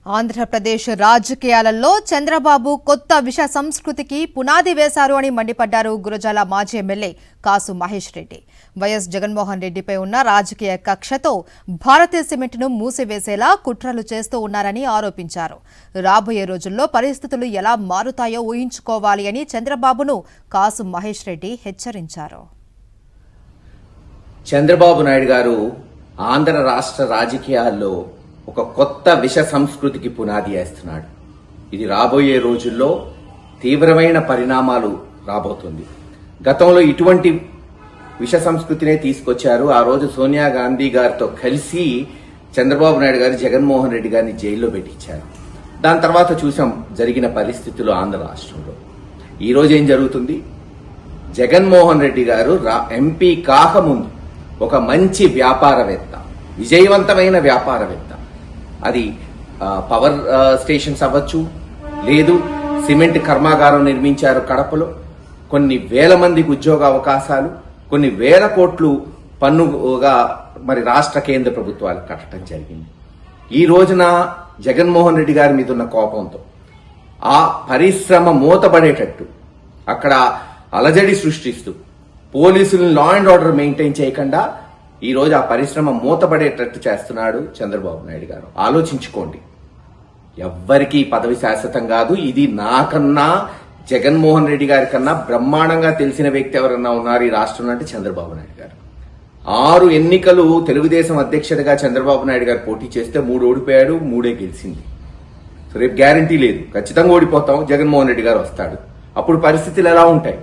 ఆంధ్రప్రదేశ్ రాజకీయాలలో చంద్రబాబు కొత్త విష సంస్కృతికి పునాది వేశారు అని మండిపడ్డారు గురజాల మాజీ ఎమ్మెల్యే కాసు మహేష్ రెడ్డి. వైఎస్ జగన్మోహన్ రెడ్డిపై ఉన్న రాజకీయ కక్షతో భారతీయ సిమెంట్ను మూసివేసేలా కుట్రలు చేస్తూ ఉన్నారని ఆరోపించారు. రాబోయే రోజుల్లో పరిస్థితులు ఎలా మారుతాయో ఊహించుకోవాలి అని చంద్రబాబును కాసు మహేష్ రెడ్డి హెచ్చరించారు. చంద్రబాబు నాయుడు గారు ఆంధ్ర రాష్ట్ర రాజకీయాల్లో ఒక కొత్త విష సంస్కృతికి పునాది వేస్తున్నాడు. ఇది రాబోయే రోజుల్లో తీవ్రమైన పరిణామాలు రాబోతుంది. గతంలో ఇటువంటి విష సంస్కృతినే తీసుకొచ్చారు. ఆ రోజు సోనియా గాంధీ గారితో కలిసి చంద్రబాబు నాయుడు గారు జగన్మోహన్ రెడ్డి గారిని జైల్లో పెట్టించారు. దాని తర్వాత చూసాం జరిగిన పరిస్థితులు ఆంధ్ర రాష్ట్రంలో. ఈ రోజు ఏం జరుగుతుంది? జగన్మోహన్ రెడ్డి గారు ఎంపీ కాకముందు ఒక మంచి వ్యాపారవేత్త, విజయవంతమైన వ్యాపారవేత్త, అది పవర్ స్టేషన్స్ అవ్వచ్చు, లేదు సిమెంట్ కర్మాగారం నిర్మించారు కడపలో, కొన్ని వేల మందికి ఉద్యోగ అవకాశాలు, కొన్ని వేల కోట్లు పన్నుగా మరి రాష్ట్ర కేంద్ర ప్రభుత్వాలు కట్టడం జరిగింది. ఈ రోజున జగన్మోహన్ రెడ్డి గారి మీద ఉన్న కోపంతో ఆ పరిశ్రమ మూతపడేటట్టు అక్కడ అలజడి సృష్టిస్తూ పోలీసులను లా అండ్ ఆర్డర్ మెయింటైన్ చేయకుండా ఈ రోజు ఆ పరిశ్రమ మూతపడేటట్టు చేస్తున్నాడు చంద్రబాబు నాయుడు గారు. ఆలోచించుకోండి. ఎవ్వరికీ పదవి శాశ్వతం కాదు. ఇది నాకన్నా జగన్మోహన్ రెడ్డి గారి కన్నా బ్రహ్మాండంగా తెలిసిన వ్యక్తి ఎవరన్నా ఉన్నారు ఈ రాష్ట్రంలో అంటే చంద్రబాబు నాయుడు గారు. 6 ఎన్నికలు తెలుగుదేశం అధ్యక్షుడిగా చంద్రబాబు నాయుడు గారు పోటీ చేస్తే 3 ఓడిపోయాడు, 3 గెలిచింది. రేపు గ్యారంటీ లేదు, ఖచ్చితంగా ఓడిపోతాం, జగన్మోహన్ రెడ్డి గారు వస్తాడు. అప్పుడు పరిస్థితులు ఎలా ఉంటాయి?